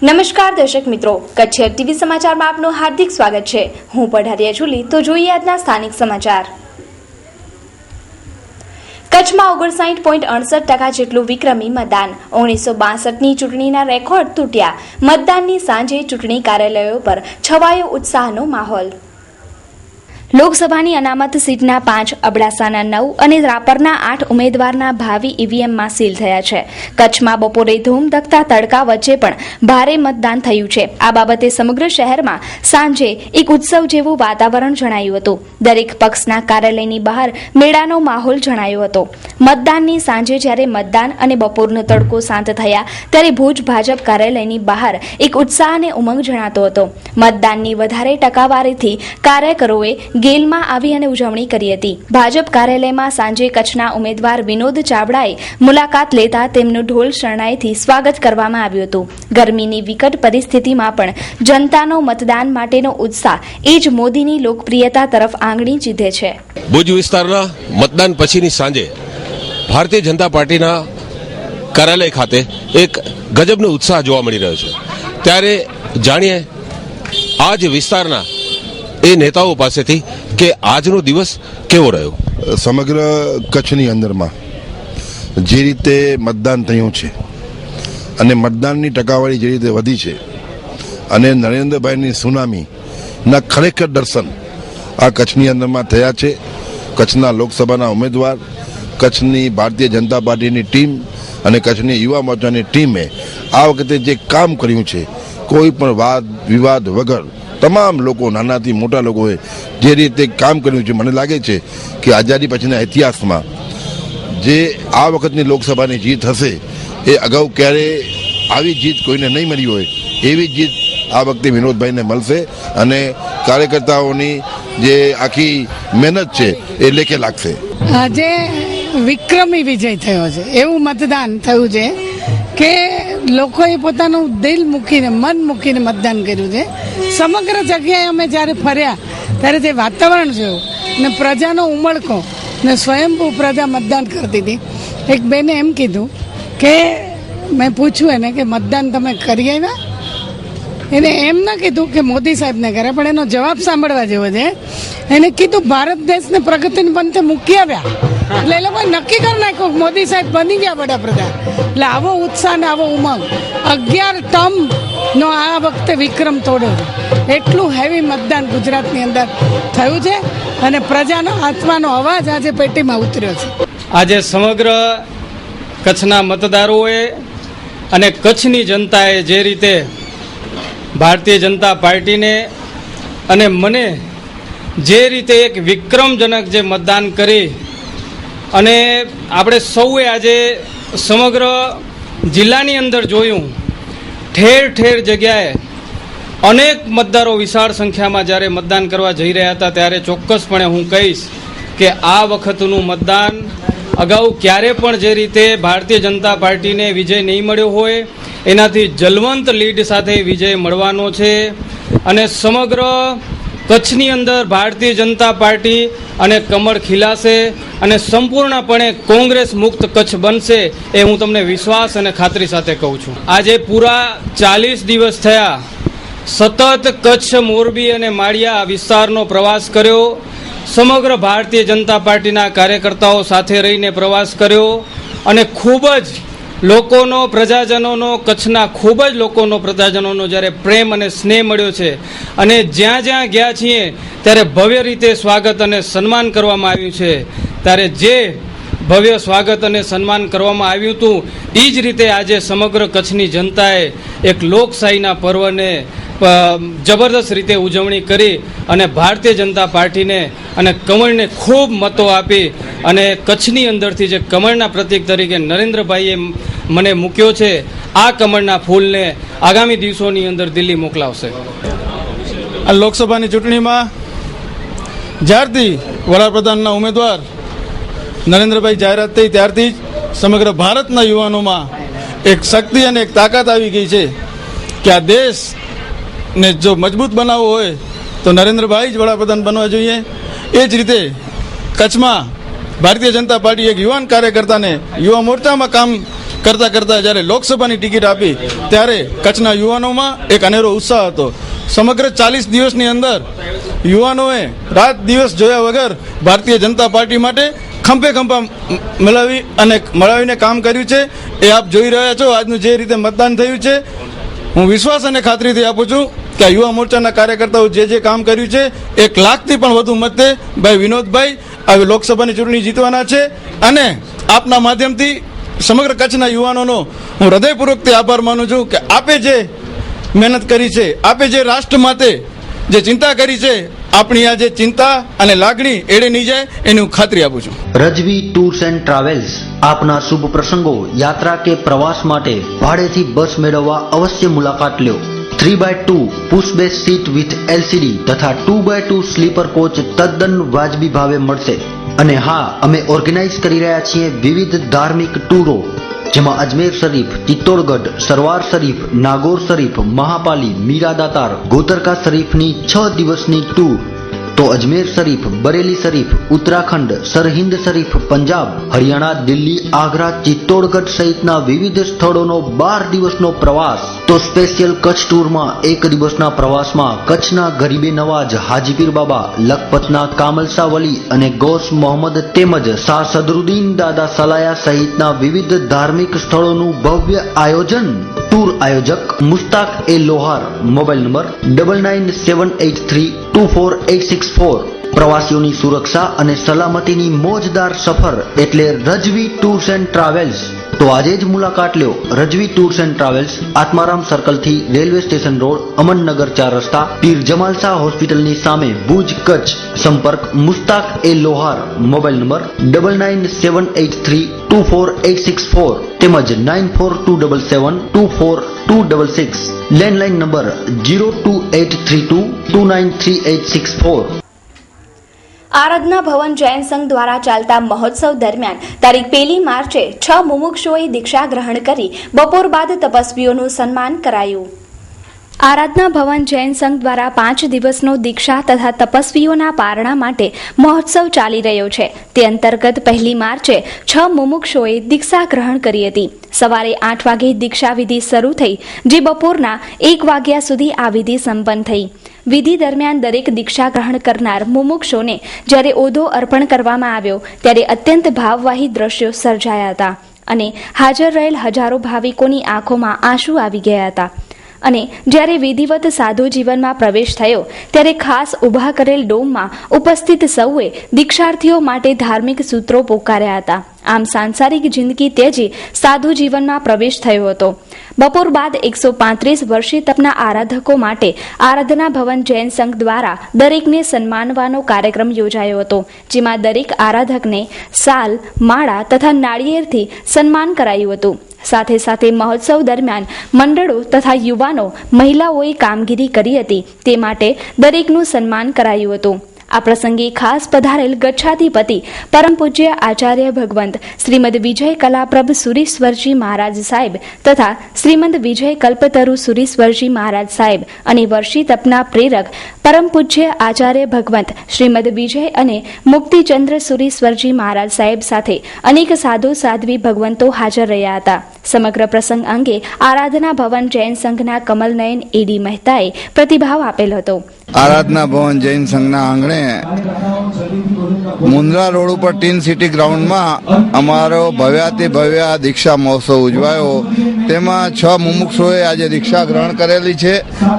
નમસ્કાર દર્શક મિત્રો, કચ્છ ટીવી સમાચારમાં આપનું હાર્દિક સ્વાગત છે। હું પઢારિયા જુલી। તો જોઈએ આજના સ્થાનિક સમાચાર। કચ્છમાં 59.68% જેટલું વિક્રમી મતદાન। 1962ની ચૂંટણીના રેકોર્ડ તૂટ્યા। મતદાનની સાંજે ચૂંટણી કાર્યાલયો પર છવાયો ઉત્સાહનો માહોલ। લોકસભાની અનામત સીટના 5, અબડાસાના 9 અને રાપરના 8 ઉમેદવારના ભાવિ ઈવીએમમાં સીલ થયા છે। કચ્છમાં બપોરે ધૂમધકતા તડકા વચ્ચે પણ ભારે મતદાન થયું છે। આ બાબતે સમગ્ર શહેરમાં સાંજે એક ઉત્સવ જેવું વાતાવરણ જણાયું હતું। દરેક પક્ષના કાર્યાલયની બહાર મેળાનો માહોલ જણાયો હતો। મતદાનની સાંજે જ્યારે મતદાન અને બપોરનો તડકો શાંત થયા ત્યારે ભુજ ભાજપ કાર્યાલયની બહાર એક ઉત્સાહ અને ઉમંગ જણાતો હતો। મતદાનની વધારે ટકાવારીથી કાર્યકરોએ ગેલમાં આવી અને ઉજવણી કરી હતી। ભાજપ કાર્યાલયમાં સાંજે કચ્છના ઉમેદવાર વિનોદ ચાવડાએ મુલાકાત લેતા તેમનું ઢોલ શરણાઈથી સ્વાગત કરવામાં આવ્યું હતું। ગરમીની વિકટ પરિસ્થિતિમાં પણ જનતાનો મતદાન માટેનો ઉત્સાહ એ જ મોદીની લોકપ્રિયતા તરફ આંગળી ચીધે છે। ભુજ વિસ્તારના મતદાન પછીની સાંજે ભારતીય જનતા પાર્ટીના કાર્યાલય ખાતે એક ગજબનો ઉત્સાહ જોવા મળી રહ્યો છે। ત્યારે જાણીએ આ જ વિસ્તારના એ નેતાઓ પાસેથી કે આજનો દિવસ કેવો રહ્યો। સમગ્ર કચ્છની અંદરમાં જે રીતે મતદાન થયું છે અને મતદાનની ટકાવારી જે રીતે વધી છે અને નરેન્દ્રભાઈની સુનામીના ખરેખર દર્શન આ કચ્છની અંદરમાં થયા છે। કચ્છના લોકસભાના ઉમેદવાર, કચ્છની ભારતીય જનતા પાર્ટીની ટીમ અને કચ્છની યુવા મોરચાની ટીમે આ વખતે જે કામ કર્યું છે, કોઈ પણ વાદ વિવાદ વગર તમામ લોકો, નાનાથી મોટા લોકોએ જે રીતે કામ કર્યું છે, મને લાગે છે કે આઝાદી પછીના ઇતિહાસમાં જે આ વખતની લોકસભાની જીત હશે એ અગાઉ ક્યારેય આવી જીત કોઈને નહીં મળી હોય એવી જીત આ વખતે વિનોદભાઈને મળશે અને કાર્યકર્તાઓની જે આખી મહેનત છે એ લેખે લાગશે। આજે વિક્રમી વિજય થયો છે, એવું મતદાન થયું છે કે લોકોએ પોતાનું દિલ મૂકીને, મન મૂકીને મતદાન કર્યું છે। સમગ્ર જગ્યાએ અમે જ્યારે ફર્યા ત્યારે જે વાતાવરણ જોયું ને પ્રજાનો ઉમળકો ને સ્વયંભૂ પ્રજા મતદાન કરતી હતી। એક બેને એમ કીધું કે મેં પૂછ્યું એને કે મતદાન તમે કરી આવ્યા? એને એમ ના કીધું કે મોદી સાહેબને કરે, પણ એનો જવાબ સાંભળવા જેવો છે। એને કીધું ભારત દેશને પ્રગતિની પંથે મૂકી આવ્યા, એટલે એ લોકોએ નક્કી કરી નાખ્યું મોદી સાહેબ બની ગયા વડાપ્રધાન। એટલે આવો ઉત્સાહ ને આવો ઉમંગ 11 ટર્મનો આ વખતે વિક્રમ તોડ્યો છે। એટલું હેવી મતદાન ગુજરાતની અંદર થયું છે અને પ્રજાનો આત્માનો અવાજ આજે પેટીમાં ઉતર્યો છે। આજે સમગ્ર કચ્છના મતદારોએ અને કચ્છની જનતાએ જે રીતે ભારતીય જનતા પાર્ટીને અને મને જે રીતે એક વિક્રમજનક જે મતદાન કરી અને આપણે સૌએ આજે સમગ્ર જિલ્લાની અંદર જોયું, ઠેર ઠેર જગ્યાએ અનેક મતદારો વિશાળ સંખ્યામાં જ્યારે મતદાન કરવા જઈ રહ્યા હતા ત્યારે ચોક્કસપણે હું કહીશ કે આ વખતનું મતદાન અગાઉ ક્યારે પણ જે રીતે ભારતીય જનતા પાર્ટીને વિજય નહીં મળ્યો હોય એનાથી જલવંત લીડ સાથે વિજય મળવાનો છે અને સમગ્ર કચ્છની અંદર ભારતીય જનતા પાર્ટી અને કમળ ખીલાશે અને સંપૂર્ણપણે કોંગ્રેસ મુક્ત કચ્છ બનશે એ હું તમને વિશ્વાસ અને ખાતરી સાથે કહું છું। આજે પૂરા 40 દિવસ થયા સતત કચ્છ, મોરબી અને માળિયા વિસ્તારનો પ્રવાસ કર્યો। સમગ્ર ભારતીય જનતા પાર્ટીના કાર્યકર્તાઓ સાથે રહીને પ્રવાસ કર્યો અને ખૂબ જ લોકોનો, પ્રજાજનોનો, કચ્છના ખૂબ જ લોકોનો, પ્રજાજનોનો જ્યારે પ્રેમ અને સ્નેહ મળ્યો છે અને જ્યાં જ્યાં ગયા છીએ ત્યારે ભવ્ય રીતે સ્વાગત અને સન્માન કરવામાં આવ્યું છે। ત્યારે જે ભવ્ય સ્વાગત અને સન્માન કરવામાં આવ્યું હતું એ જ રીતે આજે સમગ્ર કચ્છની જનતાએ એક લોકશાહીના પર્વને જબરદસ્ત રીતે ઉજવણી કરી અને ભારતીય જનતા પાર્ટીને અને કમળને ખૂબ મતો આપી અને કચ્છની અંદરથી જે કમળના પ્રતીક તરીકે નરેન્દ્રભાઈએ મને મૂક્યો છે આ કમળના ફૂલને આગામી દિવસોની અંદર દિલ્હી મોકલાવશે। આ લોકસભાની ચૂંટણીમાં જ્યારથી વડાપ્રધાનના ઉમેદવાર નરેન્દ્રભાઈ જાહેરાત થઈ ત્યારથી જ સમગ્ર ભારતના યુવાનોમાં એક શક્તિ અને એક તાકાત આવી ગઈ છે કે આ દેશને જો મજબૂત બનાવવો હોય તો નરેન્દ્રભાઈ જ વડાપ્રધાન બનવા જોઈએ। એ જ રીતે કચ્છમાં ભારતીય જનતા પાર્ટી એક યુવાન કાર્યકર્તાને યુવા મોરચામાં કામ કરતા જ્યારે લોકસભાની ટિકિટ આપી ત્યારે કચ્છના યુવાનોમાં એક અનેરો ઉત્સાહ હતો. સમગ્ર 40 દિવસની અંદર યુવાનોએ રાત દિવસ જોયા વગર ભારતીય જનતા પાર્ટી માટે ખંભે ખંભા મળાવીને કામ કર્યું છે. એ આપ જોઈ રહ્યા છો આજનું જે રીતે મતદાન થયું છે. હું વિશ્વાસ અને ખાતરીથી આપું છું કે આ યુવા મોરચાના કાર્યકર્તાઓ જે કામ કર્યું છે 1 લાખથી પણ વધુ મતે ભાઈ વિનોદભાઈ આ લોકસભાની ચૂંટણી જીતવાના છે. અને આપના માધ્યમથી સમગ્ર કચ્છના યુવાનોનો હું હૃદયપૂર્વકથી આભાર માનું છું કે આપે જે મહેનત કરી છે, આપે જે રાષ્ટ્ર માટે જે ચિંતા કરી છે, આપણી આ જે ચિંતા અને લાગણી એળે નહીં જાય એની હું ખાતરી આપું છું. રજવી ટૂર્સ એન્ડ ટ્રાવેલ્સ આપના શુભ પ્રસંગો, યાત્રા કે પ્રવાસ માટે ભાડેથી બસ મેળવવા અવશ્ય મુલાકાત લ્યો. 3x2 push back seat with LCD તથા 2x2 સ્લીપર કોચ તદ્દન વાજબી ભાવે મળશે. અને હા, અમે ઓર્ગેનાઇઝ કરી રહ્યા છીએ વિવિધ ધાર્મિક ટૂરો, જેમાં અજમેર શરીફ, ચિત્તોડગઢ, સરવાર શરીફ, નાગોર શરીફ, મહાપાલી, મીરા દાતાર, ગોતરકા શરીફની 6 દિવસની ટૂર. તો અજમેર શરીફ, બરેલી શરીફ, ઉત્તરાખંડ, સરહિંદ શરીફ, પંજાબ, હરિયાણા, દિલ્હી, આગ્રા, ચિત્તોડગઢ સહિતના વિવિધ સ્થળોનો 12 દિવસનો પ્રવાસ. તો સ્પેશિયલ કચ્છ ટૂરમાં 1 દિવસના પ્રવાસમાં કચ્છના ગરીબે નવાજ, હાજીપીર બાબા, લખપતના કામલસા વલી અને ગૌસ મોહમ્મદ તેમજ શાહ સદરુદ્દીન દાદા સલાયા સહિતના વિવિધ ધાર્મિક સ્થળોનું ભવ્ય આયોજન. ટૂર આયોજક Mustaq A Lohar. Mobile number 9978324864. પ્રવાસીઓની સુરક્ષા અને સલામતીની મોજદાર સફર એટલે રજવી ટૂર્સ એન્ડ ટ્રાવેલ્સ. તો આજે જ મુલાકાત લ્યો. Razvi tours and travels, Atmaram circle થી રેલવે સ્ટેશન રોડ, અમનનગર 4 રસ્તા, પીર જમાલ શાહ હોસ્પિટલની સામે, ભુજ, કચ્છ. સંપર્ક Mushtaq A Lohar. Mobile number 9978324864 તેમજ 9427724266. Landline number 02832293864. આરાધના ભવન જૈન સંઘ દ્વારા ચાલતા મહોત્સવ દરમિયાન તારીખ 1 માર્ચે 6 મુમુક્ષુઓએ દીક્ષા ગ્રહણ કરી બપોર બાદ તપસ્વીઓનું સન્માન કરાયું. આરાધના ભવન જૈન સંઘ દ્વારા 5 દિવસનો દીક્ષા તથા તપસ્વીઓના પારણા માટે મહોત્સવ ચાલી રહ્યો છે. તે અંતર્ગત 1 માર્ચે 6 મુમુક્ષુઓએ દીક્ષા ગ્રહણ કરી હતી. સવારે 8 વાગે દીક્ષા વિધિ શરૂ થઈ, જે બપોરના 1 વાગ્યા સુધી આ વિધિ સંપન્ન થઈ. વિધિ દરમિયાન દરેક દીક્ષા ગ્રહણ કરનાર મુમુક્ષોને જ્યારે ઓધો અર્પણ કરવામાં આવ્યો ત્યારે અત્યંત ભાવવાહી દ્રશ્યો સર્જાયા હતા અને હાજર રહેલ હજારો ભાવિકોની આંખોમાં આંસુ આવી ગયા હતા. અને જ્યારે વિધિવત સાધુ જીવનમાં પ્રવેશ થયો ત્યારે ખાસ ઊભા કરેલ ડોમમાં ઉપસ્થિત સૌએ દીક્ષાર્થીઓ માટે ધાર્મિક સૂત્રો પોકાર્યા હતા. આમ સાંસારિક જિંદગી ત્યજી સાધુ જીવનમાં પ્રવેશ થયો હતો. બપોર બાદ 135 વર્ષીય તપના આરાધકો માટે આરાધના ભવન જૈન સંઘ દ્વારા દરેકને સન્માનવાનો કાર્યક્રમ યોજાયો હતો, જેમાં દરેક આરાધકને સાલ, માળા તથા નાળિયેરથી સન્માન કરાયું હતું. સાથે સાથે મહોત્સવ દરમિયાન મંડળો તથા યુવાનો, મહિલાઓએ કામગીરી કરી હતી તે માટે દરેકનું સન્માન કરાયું હતું. આ પ્રસંગે ખાસ પધારેલ ગચ્છાધિપતિ પરમ પૂજ્ય આચાર્ય ભગવંત શ્રીમદ વિજય કલાપ્રભ સુરીશ્વરજી મહારાજ સાહેબ તથા શ્રીમદ વિજય કલ્પતરુ સુરીશ્વરજી મહારાજ સાહેબ અને વર્ષી તપના પ્રેરક પરમ પૂજ્ય આચાર્ય ભગવંત શ્રીમદ વિજય અને મુક્તિચંદ્ર સુરીશ્વરજી મહારાજ સાહેબ સાથે અનેક સાધુ સાધ્વી ભગવંતો હાજર રહ્યા હતા. સમગ્ર પ્રસંગ અંગે આરાધના ભવન જૈન સંઘના કમલનયન એડી મહેતાએ પ્રતિભાવ આપેલ હતો. આરાધના ભવન જૈન સંઘના આંગણે મુન્દ્રા રોડ ઉપર ટીન સિટી ગ્રાઉન્ડમાં અમારો ભવ્યાતિ ભવ્ય દીક્ષા મહોત્સવ ઉજવાયો. તેમાં 6 મુમુક્ષોએ આજે દીક્ષા ગ્રહણ કરેલી છે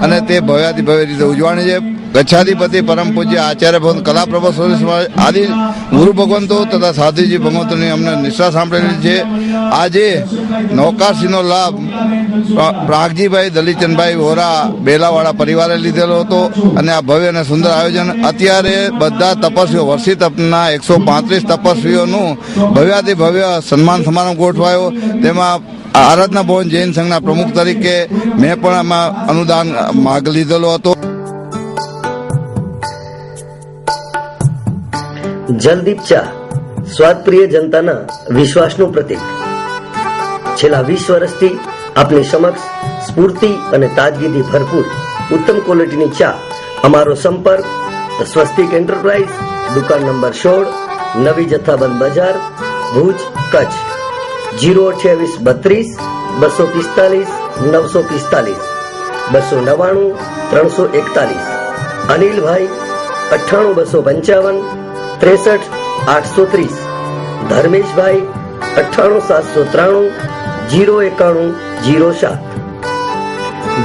અને તે ભવ્યાતિ ભવ્ય રીતે ઉજવણી છે. ગચ્છાધિપતિ પરમ પૂજ્ય આચાર્ય ભગવંત કલાપ્રભ સુરેશ્વર આદિ ગુરુ ભગવંતો તથા સાધુજી ભગવંતોની અમને નિષ્ઠા સાંભળેલી છે. આજે નૌકાશીનો લાભ પ્રાગજીભાઈ દલીચંદભાઈ વોરા બેલાવાળા પરિવારે લીધેલો હતો અને આ ભવ્ય અને સુંદર આયોજન અત્યારે બધા તપસ્વીઓ, વર્ષી તપના 135 તપસ્વીઓનું ભવ્યાતિ ભવ્ય સન્માન સમારંભ ગોઠવાયો. તેમાં આરાધના ભવન જૈન સંઘના પ્રમુખ તરીકે મેં પણ આમાં અનુદાન ભાગ લીધેલો હતો. જલદીપ ચા સ્વાદપ્રિય જનતાના વિશ્વાસનું પ્રતીક. છેલ્લા 20 વર્ષથી આપની સમક્ષ સ્ફૂર્તિ અને તાજગીથી ભરપૂર ઉત્તમ ક્વોલિટીની ચા. અમારો સંપર્ક સ્વસ્તિક એન્ટરપ્રાઇઝ, દુકાન નંબર 16, નવી જથ્થાબંધ બજાર, ભુજ, કચ્છ. 02832 245 945 299 341. અનિલભાઈ 98 255 63 830. ધર્મેશભાઈ 98 793 091 07.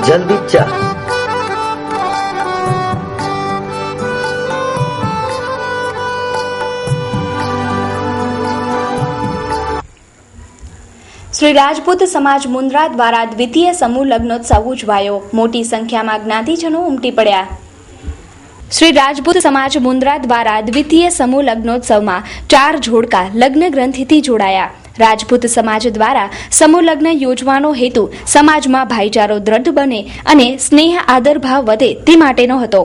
જલદીપ ચા. શ્રી રાજપૂત સમાજ મુન્દ્રા દ્વારા દ્વિતીય સમૂહ લગ્નોત્સવ ઉજવાયો. મોટી સંખ્યામાં જ્ઞાતિજનો ઉમટી પડ્યા. શ્રી રાજપૂત સમાજ મુન્દ્રા દ્વારા દ્વિતીય સમૂહ લગ્નોત્સવમાં 4 જોડકા લગ્ન ગ્રંથિથી જોડાયા. રાજપૂત સમાજ દ્વારા સમૂહ લગ્ન યોજવાનો હેતુ સમાજમાં ભાઈચારો દ્રઢ બને અને સ્નેહ આદર ભાવ વધે તે માટેનો હતો.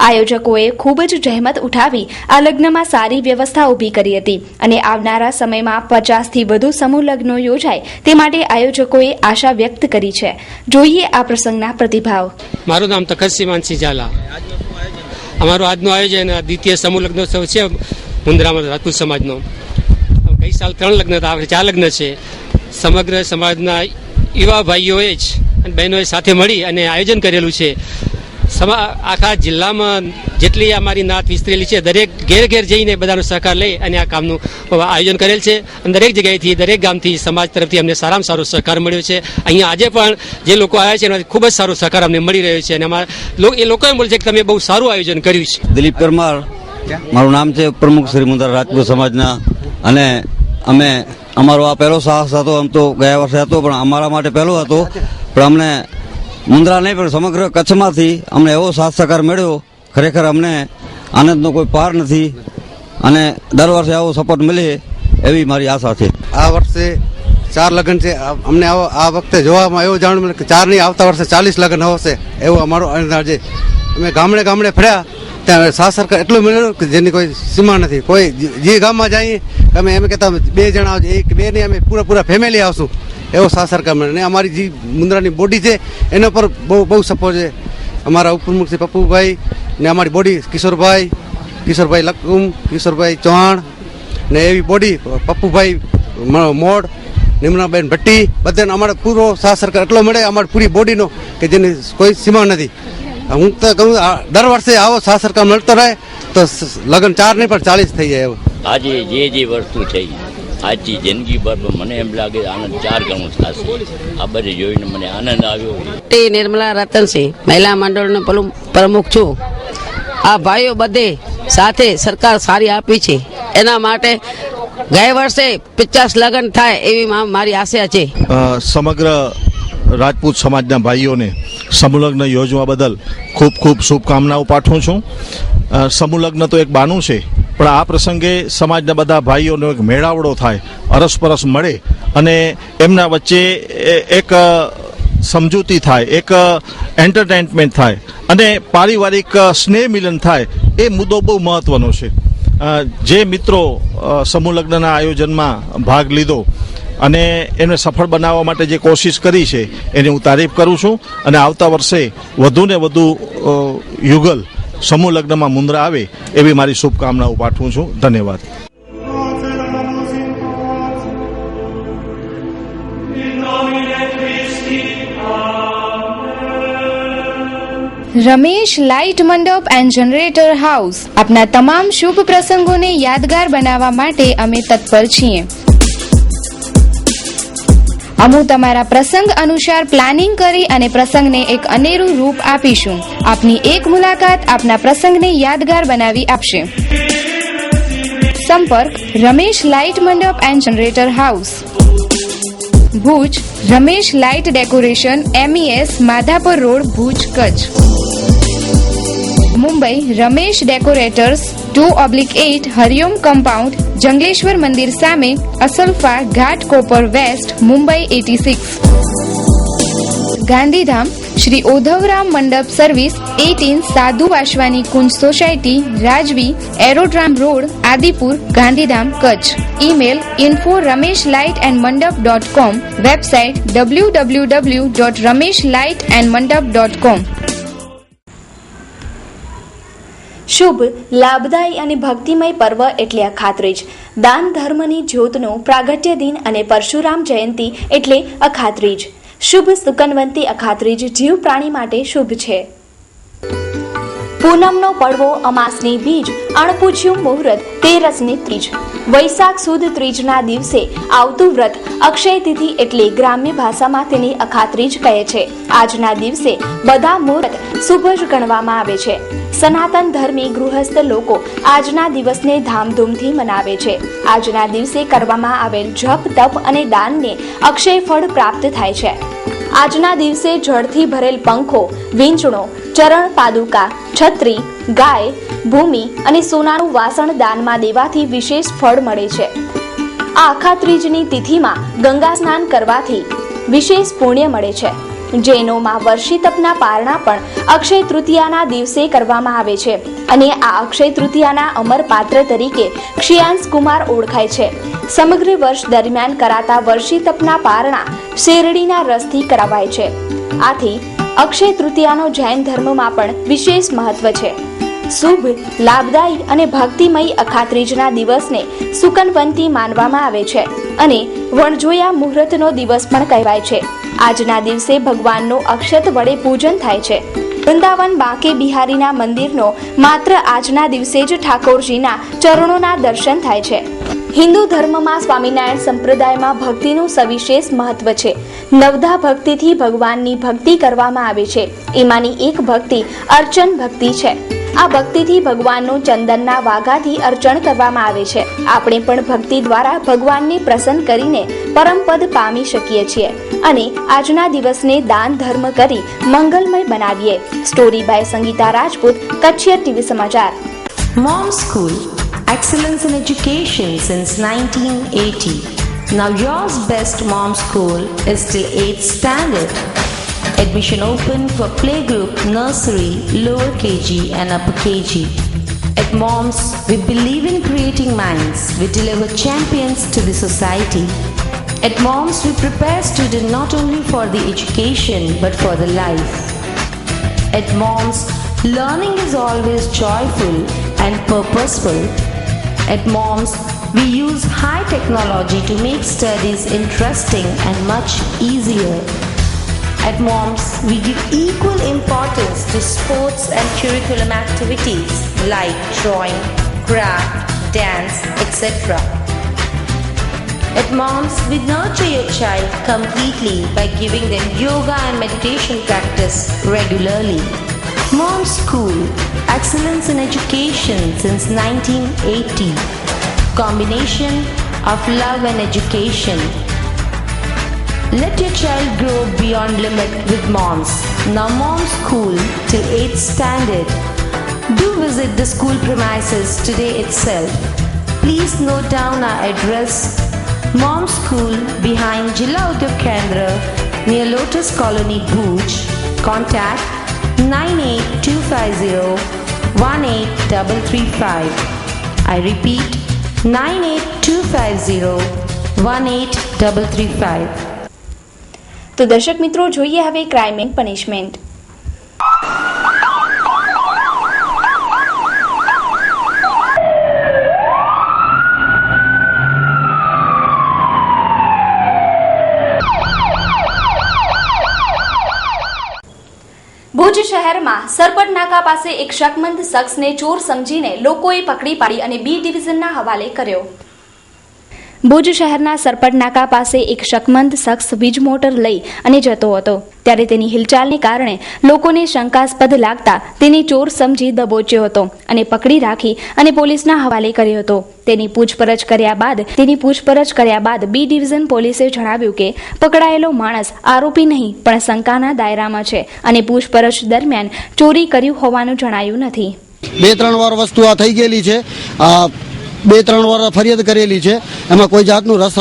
આયોજકોએ ખૂબ જ જહેમત ઉઠાવી આ લગ્નમાં સારી વ્યવસ્થા ઊભી કરી હતી અને આવનારા સમયમાં 50થી વધુ સમૂહ લગ્નો યોજાય તે માટે આયોજકોએ આશા વ્યક્ત કરી છે. જોઈએ આ પ્રસંગના પ્રતિભાવ. મારું નામ તખતસિંહ માનસિંહ ઝાલા. અમારું આજનું આયોજન દ્વિતીય સમૂહ લગ્નોત્સવ છે મુન્દ્રામાં રાજપૂત સમાજનો. ગઈ સાલ 3 લગ્ન હતા, આપણે 4 લગ્ન છે. સમગ્ર સમાજના યુવા ભાઈઓએ જ અને બહેનોએ સાથે મળી અને આયોજન કરેલું છે. આખા જિલ્લામાં જેટલી અમારી નાત વિસ્તરેલી છે દરેક ઘેર ઘેર જઈને બધાનો સહકાર લઈ અને આ કામનું આયોજન કરેલ છે. અને દરેક જગ્યાએથી દરેક ગામથી સમાજ તરફથી અમને સારામાં સારો સહકાર મળ્યો છે. અહીંયા આજે પણ જે લોકો આવ્યા છે એનાથી ખૂબ જ સારો સહકાર અમને મળી રહ્યો છે અને એ લોકો એમ બોલે છે કે તમે બહુ સારું આયોજન કર્યું છે. દિલીપ પરમાર મારું નામ છે, પ્રમુખ શ્રી મુન્દ્રા રાજપૂત સમાજના. અને અમે અમારો આ પહેલો સાહસ હતો. આમ તો ગયા વર્ષે હતો પણ અમારા માટે પહેલો હતો. પણ અમને મુન્દ્રા નહીં પણ સમગ્ર કચ્છમાંથી અમને એવો સાથ સહકાર મળ્યો, ખરેખર અમને આનંદનો કોઈ પાર નથી અને દર વર્ષે આવો સપોર્ટ મળે એવી મારી આશા છે. આ વર્ષે 4 લગ્ન છે. અમને આ વખતે જોવામાં એવું જાણવા મળ્યું કે 4 નહીં આવતા વર્ષે 40 લગ્ન હશે એવો અમારો અંદાજ છે. અમે ગામડે ગામડે ફર્યા ત્યાં સાથ સરકાર એટલું મળ્યું કે જેની કોઈ સીમા નથી. કોઈ જે ગામમાં જઈએ અમે એમ કહેતા 2 જણા આવજો, 1-2 નહીં અમે પૂરા ફેમિલી આવશું એવો સાથ સરકાર મળે. અને અમારી જે મુન્દ્રાની બોડી છે એના પર બહુ સપોર્ટ છે. અમારા ઉપપ્રમુખ છે પપ્પુભાઈ ને અમારી બોડી કિશોરભાઈ લકુમ, કિશોરભાઈ ચૌહાણ ને એવી બોડી પપ્પુભાઈ મોડ, નિમનાબેન ભટ્ટી, બધાને અમારે પૂરો સાથ સરકાર એટલો મળે અમારી પૂરી બોડીનો કે જેની કોઈ સીમા નથી. હું તો કહું દર વર્ષે આવો સાથ સરકાર મળતો રહે તો લગ્ન 4 નહીં પણ 40 થઈ જાય. આજે જે વસ્તુ થઈ આજની જિંદગી પર મને એમ લાગે આનંદ 4 ગણું થશે. આ બધે જોઈને મને આનંદ આવ્યો. નિર્મલા રતનસિંહ મહિલા મંડળનો પ્રમુખ છું. આ ભાઈઓ બધે સાથે સરકાર સારી આપી છે એના માટે ગયા વર્ષે 50 લગ્ન થાય એવી મારી આશા છે. સમગ્ર રાજપૂત સમાજના ભાઈઓને સમૂહ લગ્ન યોજવા બદલ ખૂબ ખૂબ શુભકામનાઓ પાઠવું છું. સમૂહ લગ્ન તો એક બાનું છે પણ આ પ્રસંગે સમાજના બધા ભાઈઓનો એક મેળાવડો થાય, અરસપરસ મળે અને એમના વચ્ચે એક સમજૂતી થાય, એક એન્ટરટેનમેન્ટ થાય અને પારિવારિક સ્નેહ મિલન થાય. એ મુદ્દો બહુ મહત્વનો છે. જે મિત્રો સમૂહ લગ્નના આયોજનમાં ભાગ લીધો અને એને સફળ બનાવવા માટે જે કોશિશ કરી છે એની હું તારીફ કરું છું અને આવતા વર્ષે વધુને વધુ યુગલ સમૂહ લગ્નમાં મુન્દ્રા આવે એવી મારી શુભકામનાઓ પાઠવું છું. ધન્યવાદ. રમેશ લાઇટ મંડપ એન્ડ જનરેટર હાઉસ. આપના તમામ શુભ પ્રસંગોને યાદગાર બનાવવા માટે અમે તત્પર છીએ. અમે તમારા પ્રસંગ અનુસાર પ્લાનિંગ કરી અને પ્રસંગને એક અનેરું રૂપ આપીશું. આપની એક મુલાકાત આપના પ્રસંગને યાદગાર બનાવી આપશે. સંપર્ક રમેશ લાઇટ મંડપ and generator house, Bhuj. Ramesh light decoration, MES, Madhapar road, Bhuj, Kutch. Mumbai Ramesh decorators, 2/8 Hariom compound, Jangleshwar મંદિર સામે, અસલફા ઘાટ, કોપર વેસ્ટ, મુંબઈ 86. ગાંધીધામ શ્રી ઓધવરામ મંડપ સર્વિસ, 18 સાધુ વાસવાની કુંજ સોસાયટી, રાજવી, aerodrome road, Adipur, Gandhidham, Kutch. Email info@rameshlightandmandap.com. Website www.rameshlightandmandap.com. શુભ, લાભદાયી અને ભક્તિમય પર્વ એટલે અખાત્રીજ. દાન ધર્મની જ્યોતનું પ્રાગટ્ય દિન અને પરશુરામ જયંતિ એટલે અખાત્રીજ. શુભ સુકનવંતી અખાત્રીજ જીવ પ્રાણી માટે શુભ છે. પૂનમનો પડવો, અમાસની બીજ, અણપૂછ્યું મુહૂર્ત, તેરસની ત્રીજ. વૈશાખ સુદ ત્રીજના દિવસે આવતું વ્રત અક્ષય તિથિ એટલે ગ્રામ્ય ભાષામાં તેની અખાત્રીજ કહે છે. આજના દિવસે બધા મુહૂર્ત શુભ જ ગણવામાં આવે છે. સનાતન ધર્મી ગૃહસ્થ લોકો આજના દિવસને ધામધૂમથી મનાવે છે. આજના દિવસે કરવામાં આવેલ જપ, તપ અને દાનને અક્ષય ફળ પ્રાપ્ત થાય છે. આજના દિવસે જળથી ભરેલ પંખો, વીંછણો, ચરણ પાદુકા, છત્રી, ગાય, ભૂમિ અને સોનાનું વાસણ દાનમાં દેવાથી વિશેષ ફળ મળે છે. આ અખાત્રીજની તિથિમાં ગંગા સ્નાન કરવાથી વિશેષ પુણ્ય મળે છે. જૈનોમાં વર્ષી તપના પારણા પણ અક્ષય તૃતીયાના દિવસે કરવામાં આવે છે અને આ અક્ષય તૃતીયાના અમર પાત્ર તરીકે ક્ષિયાંશ કુમાર ઓળખાય છે. સમગ્ર વર્ષ દરમિયાન કરાતા વર્ષી તપના પારણા શેરડીના રસથી કરાવાય છે. આથી અક્ષય તૃતીયાનો જૈન ધર્મમાં પણ વિશેષ મહત્વ છે. શુભ, લાભદાયી અને ભક્તિમય અખાત્રીજના દિવસને સુકનવંતી માનવામાં આવે છે અને વણજોયા મુહૂર્તનો દિવસ પણ કહેવાય છે. આજના દિવસે ભગવાનનું અક્ષત વડે પૂજન થાય છે. વૃંદાવન બાંકે બિહારીના મંદિરનો માત્ર આજના દિવસે જ ઠાકોરજીના ચરણોના દર્શન થાય છે. હિન્દુ ધર્મમાં સ્વામિનારાયણ સંપ્રદાયમાં ભક્તિનું સવિશેષ મહત્વ છે. નવધા ભક્તિથી ભગવાનની ભક્તિ કરવામાં આવે છે. એમાંની એક ભક્તિ અર્ચન ભક્તિ છે. આ ભક્તિથી ભગવાનનું ચંદનના વાઘાથી અર્ચન કરવામાં આવે છે. આપણે પણ ભક્તિ દ્વારા ભગવાનને પ્રસન્ન કરીને પરમપદ પામી શકીએ છીએ અને આજના દિવસને દાન ધર્મ કરી મંગલમય બનાવીએ. Story by Sangeeta Rajput, Kachchhiya TV સમાચાર. Mom School, excellence in education since 1980. Now yours best Mom School is till 8th standard. Admission open for playgroup, nursery, lower KG and upper KG. At Moms, we believe in creating minds. We deliver champions to the society. At Moms, we prepare students not only for the education but for the life. At Moms, learning is always joyful and purposeful. At Moms, we use high technology to make studies interesting and much easier. At Moms, we give equal importance to sports and curriculum activities like drawing, craft, dance, etc. At Moms, we nurture your child completely by giving them yoga and meditation practice regularly. Mom School, excellence in education since 1980. Combination of love and education. Let your child grow beyond limit with Moms. Now Mom School till 8th standard. Do visit the school premises today itself. Please note down our address. Mom School behind Jilla Udyog Kendra near Lotus Colony, Bhuj. Contact 9825018335. I repeat 9825018335. તો દર્શક મિત્રો, જોઈએ હવે crime and punishment. Bhuj શહેરમાં સરપટ નાકા પાસે એક શકમંદ શખ્સને ચોર સમજીને લોકોએ પકડી પાડી અને બી ડિવિઝનના હવાલે કર્યો. ભુજ શહેરના સરપટ નાકા પાસે એક શકમંદ શખ્સ વીજ મોટર લઈ અને જતો હતો. ત્યારે તેની હિલચાલને કારણે લોકોને શંકાસ્પદ લાગતા તેને ચોર સમજી દબોચ્યો હતો અને પકડી રાખી અને પોલીસના હવાલે કર્યો હતો. તેની પૂછપરછ કર્યા બાદ બી ડિવિઝન પોલીસે જણાવ્યું કે પકડાયેલો માણસ આરોપી નહીં પણ શંકાના દાયરામાં છે અને પૂછપરછ દરમિયાન ચોરી કર્યું હોવાનું જણાયું નથી. 2-3 વાર વસ્તુ આ થઈ ગયેલી છે. 2-3 વાર ફરિયાદ કરેલી છે. એમાં કોઈ જાતનું રસ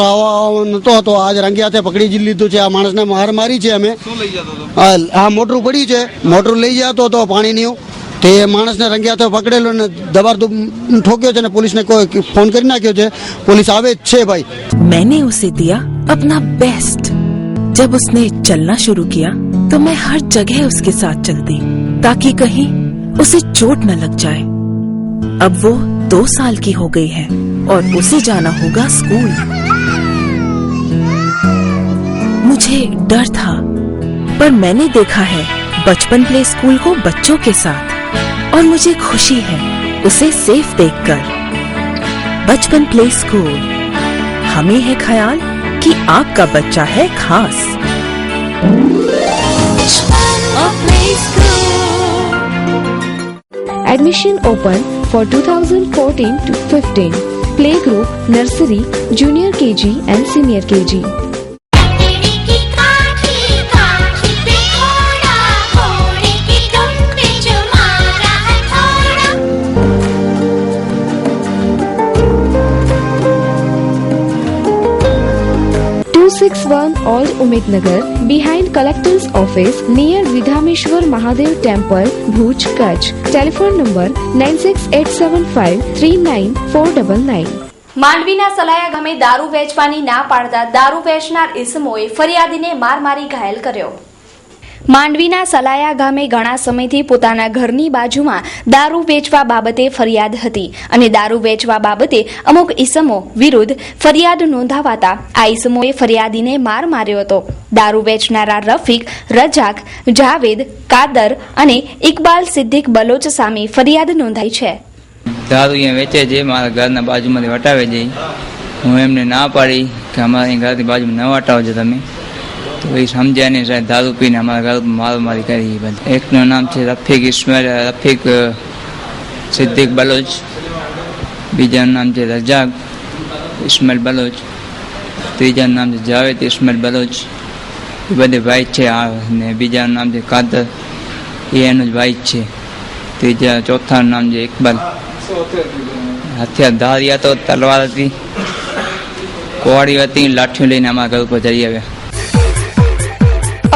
નતો હતો. આજ રંગે હાથે પકડી જ લીધું છે. આ માણસને માર મારી છે અમે. આ મોટરું પડી છે. મોટરું લઈ જતો હતો પાણીની. તે માણસને રંગે હાથે પકડેલો ને દબારદૂબ ઠોક્યો છે ને પોલીસને કોઈ ફોન કરી નાખ્યો છે. પોલીસ આવે જ છે ભાઈ. मैंने उसे दिया अपना बेस्ट. जब उसने चलना शुरू किया तो मैं हर जगह उसके साथ चलती ताकि कहीं उसे चोट न लग जाए. अब वो 2 साल की हो गई है और उसे जाना होगा स्कूल। मुझे डर था, पर मैंने देखा है बचपन प्ले स्कूल को बच्चों के साथ और मुझे खुशी है उसे सेफ देखकर। बचपन प्ले स्कूल, हमें है ख्याल कि आपका बच्चा है खास। Admission open for 2014 to 15. Playgroup, nursery, junior KG and senior KG. Old Umednagar, behind Collector's Office, near Vidhameshwar Mahadev Temple, Bhuj, Kutch. Telephone number 9687539499. માંડવીના સલાયા ગામે દારૂ વેચવાની ના પાડતા દારૂ વેચનાર ઇસમોએ ફરિયાદીને માર મારી ઘાયલ કર્યો. માંડવીના સલાયા ગામે ઘણા સમયથી પોતાના ઘરની બાજુમાં દારૂ વેચવા બાબતે ફરિયાદ હતી અને દારૂ વેચવા બાબતે અમુક ઈસમો વિરુદ્ધ ફરિયાદ નોંધાવાતા આ ઈસમોએ ફરિયાદીને માર માર્યો હતો. દારૂ વેચનારા રફીક, રજાક, જાવેદ, કાદર અને ઇકબાલ સિદ્દીક બલોચ સામે ફરિયાદ નોંધાઈ છે. દારૂ અહીંયા વેચે છે, મારા ઘરના બાજુમાંથી વટાવે છે. હું એમને ના પાડી કે અમારા ઘરની બાજુમાં ન વટાવજો તમે, તો એ સમજ્યા નહીં સાહેબ. દારૂ પીને અમારા ઘર મારામારી કરી. એકનું નામ છે રફીક સિદ્દીક બલોચ, બીજાનું નામ છે રજાક ઇસ્માઇલ બલોચ, ત્રીજાનું નામ છે જાવેદ ઇસ્માઇલ બલોચ. એ બધે ભાઈ છે. ને બીજાનું નામ છે કાદર, એ એનું જ ભાઈ છે. ચોથાનું નામ છે ઇકબાલ. હથિયાર ધારિયા તો તલવાર હતી, કોવાડી હતી, લાઠીઓ લઈને અમારા ઘર ઉપર જઈ આવ્યા.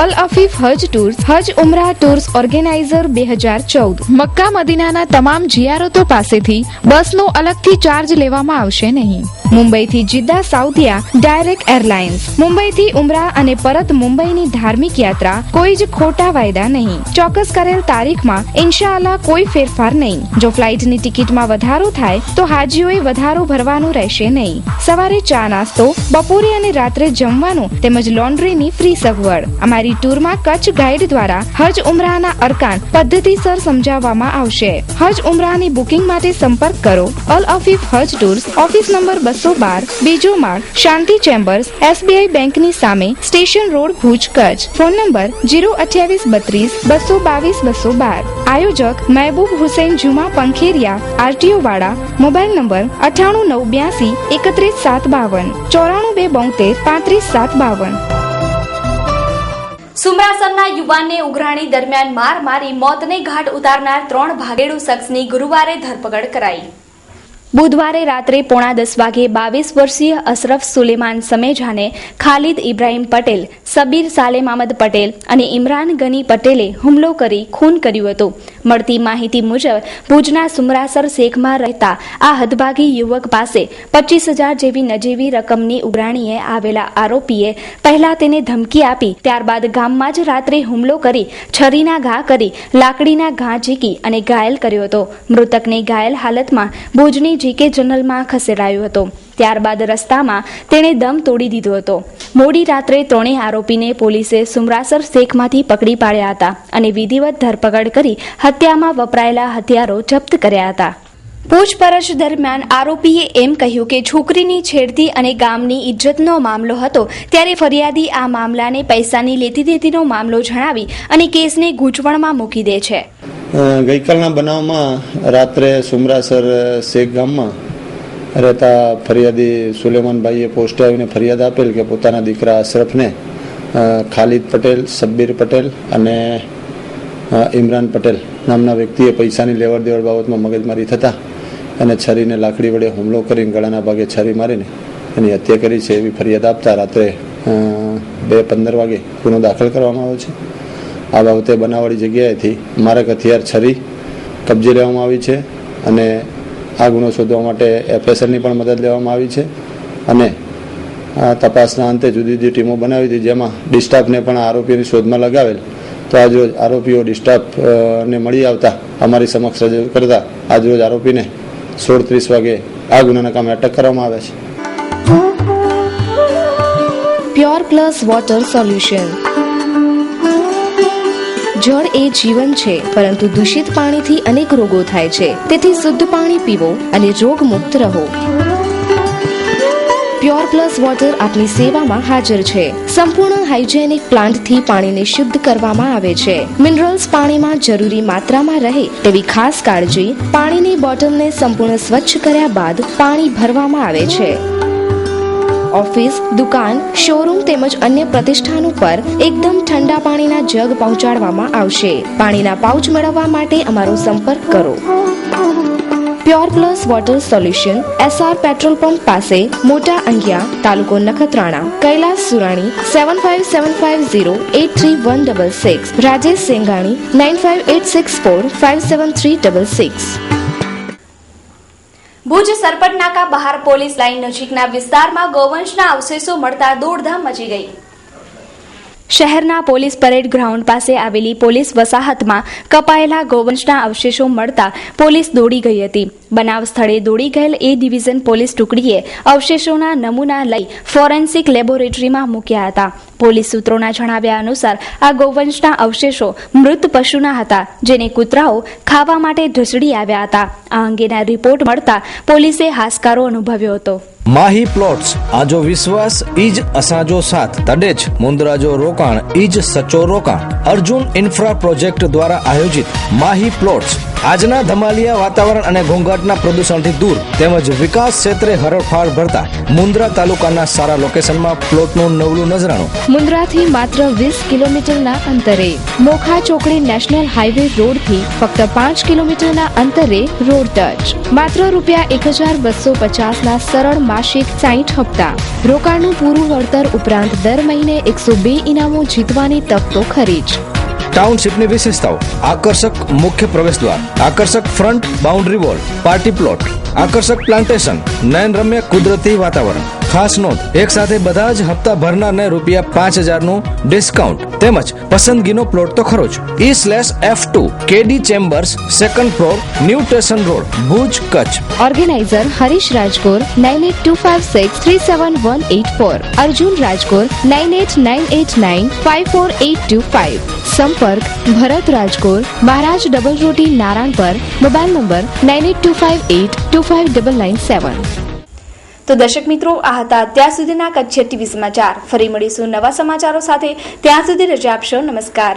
અલ અફીફ હજ ટૂર્સ, હજ ઉમરાહ ટૂર્સ ઓર્ગેનાઇઝર 2014. મક્કા મદીનાના તમામ જિયારતો પાસેથી બસનો અલગથી ચાર્જ લેવામાં આવશે નહીં. મુંબઈથી જિદ્દા સાઉદિયા ડાયરેક્ટ એરલાઇન્સ. મુંબઈથી ઉમરાહ અને પરત મુંબઈની ધાર્મિક યાત્રા કોઈ જ ખોટા વાયદા નહીં. ચોક્કસ કરેલ તારીખમાં ઇન્શાઅલ્લાહ કોઈ ફેરફાર નહીં. જો ફ્લાઇટની ટિકિટમાં વધારો થાય તો હાજીઓએ વધારો ભરવાનું રહેશે નહીં. સવારે ચા નાસ્તો, બપોરે અને રાત્રે જમવાનું તેમજ લોન્ડ્રીની ફ્રી સગવડ. અમારી ટૂરમાં કચ્છ ગાઈડ દ્વારા હજ ઉમરાહના અરકાન પદ્ધતિસર સમજાવવામાં આવશે. હજ ઉમરાહની બુકિંગ માટે સંપર્ક કરો અલ અફીફ હજ ટૂર્સ, ઓફિસ નંબર 212, બીજો માળ, શાંતિ ચેમ્બર્સ, SBI બેંકની સામે, station road, Bhuj, Kutch. Phone number 02832 222 212. આયોજક મહેબૂબ હુસૈન જુમા પંખેરિયા, RTO વાળા. Mobile number 9892 31752 94272 35752. સુમરાસરના યુવાનને ઉઘરાણી દરમિયાન માર મારી મોતને ઘાટ ઉતારનાર 3 ભાગેડુ શખ્સની ગુરુવારે ધરપકડ કરાઈ. બુધવારે રાત્રે 9:30 વાગે 22 વર્ષીય અશરફ સુલેમાન સમેજાને ખાલિદ ઇબ્રાહીમ પટેલ, સબીર સાલેમ અહમદ પટેલ અને ઇમરાન ગની પટેલે હુમલો કરી ખૂન કર્યું હતું. મળતી માહિતી મુજબ ભુજના સુમરાસર શેખમાં રહેતા આ હદભાગી યુવક પાસે 25,000 જેવી નજીવી રકમની ઉઘરાણીએ આવેલા આરોપીએ પહેલા તેને ધમકી આપી, ત્યારબાદ ગામમાં જ રાત્રે હુમલો કરી છરીના ઘા કરી, લાકડીના ઘા ઝીકી અને ઘાયલ કર્યો હતો. મૃતકને ઘાયલ હાલતમાં ભુજની જીકે જનરલમાં ખસેડાયો હતો. ત્યારબાદ રસ્તામાં તેણે દમ તોડી દીધો હતો. મોડી રાત્રે ત્રણેય આરોપીને પોલીસે સુમરાસર શેખમાંથી પકડી પાડ્યા હતા અને વિધિવત ધરપકડ કરી હત્યામાં વપરાયેલા હથિયારો જપ્ત કર્યા હતા. પૂછપરછ દરમિયાન આરોપીએ એમ કહ્યું કે છોકરીની છેડતી અને ગામની ઇજ્જતનો મામલો હતો, ત્યારે ફરિયાદી આ મામલાને પૈસાની લેતી દેતીનો મામલો જણાવી અને કેસને ગૂંચવણમાં મૂકી દે છે. ગઈકાલના બનાવમાં રાત્રે સુમરાસર શેખ ગામમાં રહેતા ફરિયાદી સુલેમાનભાઈએ પોસ્ટે આવીને ફરિયાદ આપેલ કે પોતાના દીકરા અશરફને ખાલિદ પટેલ, સબ્બીર પટેલ અને ઇમરાન પટેલ નામના વ્યક્તિએ પૈસાની લેવડ દેવડ બાબતમાં મગજમારી થતાં અને છરીને લાકડી વડે હુમલો કરીને ગળાના ભાગે છરી મારીને એની હત્યા કરી છે એવી ફરિયાદ આપતા રાત્રે 2:15 વાગે ગુનો દાખલ કરવામાં આવ્યો છે. આ બાબતે બનાવવાળી જગ્યાએથી મારક હથિયાર છરી કબજે લેવામાં આવી છે અને આ ગુનો શોધવા માટે FSLની પણ મદદ લેવામાં આવી છે અને તપાસના અંતે જુદી જુદી ટીમો બનાવી હતી, જેમાં ડિસ્ટાફને પણ આરોપીની શોધમાં લગાવેલ. તો આજ રોજ આરોપીઓ ડિસ્ટાફને મળી આવતા અમારી સમક્ષ રજૂ કરતા આજરોજ આરોપીને 16:30 વાગે આ ગુનાના કામે અટક કરવામાં આવે છે. Pure plus water solution. જળ એ જીવન છે, પરંતુ દૂષિત પાણીથી અનેક રોગો થાય છે. તેથી શુદ્ધ પાણી પીવો અને રોગમુક્ત રહો. પ્યોર પ્લસ વોટર આપની સેવામાં હાજર છે. સંપૂર્ણ હાઇજેનિક પ્લાન્ટથી પાણીને શુદ્ધ કરવામાં આવે છે. મિનરલ્સ પાણીમાં જરૂરી માત્રામાં રહે તેવી ખાસ કાળજી. પાણીની બોટલને સંપૂર્ણ સ્વચ્છ કર્યા બાદ પાણી ભરવામાં આવે છે. ઓફિસ, દુકાન, શોરૂમ તેમજ અન્ય પ્રતિષ્ઠાનો પર એકદમ ઠંડા પાણીના જગ પહોંચાડવામાં આવશે. પાણીના પાઉચ મેળવવા માટે અમારો સંપર્ક કરો. Pure plus water solution, SR petrol pump પાસે, મોટા અંગિયા, તાલુકો નખત્રાણા. કૈલાસ સુરાણી 7575083166. રાજેશ સેંગાણી 9586457366. ભુજ સરપટ નાકા બહાર પોલીસ લાઇન નજીકના વિસ્તારમાં ગૌવંશના અવશેષો મળતા દોડધામ મચી ગઈ. શહેરના પોલીસ પરેડ ગ્રાઉન્ડ પાસે આવેલી પોલીસ વસાહતમાં કપાયેલા ગૌવંશના અવશેષો મળતા પોલીસ દોડી ગઈ હતી. બનાવ સ્થળે દોડી ગયેલ A ડિવિઝન પોલીસ ટુકડીએ અવશેષોના નમૂના લઈ ફોરેન્સિક લેબોરેટરીમાં મૂક્યા હતા. પોલીસ સૂત્રોના જણાવ્યા અનુસાર આ ગૌવંશના અવશેષો મૃત પશુના હતા, જેને કૂતરાઓ ખાવા માટે ઢસડી આવ્યા હતા. આ અંગેના રિપોર્ટ મળતા પોલીસે હાશકારો અનુભવ્યો હતો. માહી પ્લોટ્સ આજો વિશ્વાસ ઈજ અસાજો સાથ તડેજ મુંદ્રાજો રોકાણ ઈજ સચો રોકાણ. અર્જુન ઇન્ફ્રા પ્રોજેક્ટ દ્વારા આયોજિત માહી પ્લોટ્સ આજના ધમાલિયા વાતાવરણ અને ઘોંઘાટના પ્રદૂષણથી દૂર તેમજ વિકાસ ક્ષેત્રે હરણફાળ ભરતા મુંદ્રા તાલુકાના સારા લોકેશનમાં પ્લોટનું નવલું નજરાણું. મુંદ્રાથી માત્ર 20 કિલોમીટરના અંતરે, મોખા ચોકડી નેશનલ હાઈવે રોડથી ફક્ત 5 કિલોમીટરના અંતરે રોડ ટચ. માત્ર ₹1,250ના સરળ માસિક 60 હપ્તા. રોકાણનું પૂરું વળતર ઉપરાંત દર મહિને 102 ઇનામો જીતવાની તક તો ખરી જ. ટાઉનશીપની વિશેષતાઓ: આકર્ષક મુખ્ય પ્રવેશ દ્વાર, આકર્ષક front boundary wall, party plot, આકર્ષક પ્લાન્ટેશન, નયનરમ્ય કુદરતી વાતાવરણ. ખાસ નોંધ, એક સાથે બધા જ હપ્તા ભરનારને ₹5,000નું ડિસ્કાઉન્ટ તેમજ પસંદગીનો પ્લોટ તો ખરો જ. E/F2 KD chambers, second floor, new station road, Bhuj, Kutch. Organiser Harish Rajkor 9825637184, Arjun Rajkor 9898954825. સંપર્ક Bharat Rajkor, Maharaj double roti Narayanpar. Mobile number 9825825997. તો દર્શક મિત્રો, આ હતા અત્યાર સુધીના કચ્છ TV સમાચાર. ફરી મળીશું નવા સમાચારો સાથે. ત્યાં સુધી રજા આપશો. નમસ્કાર.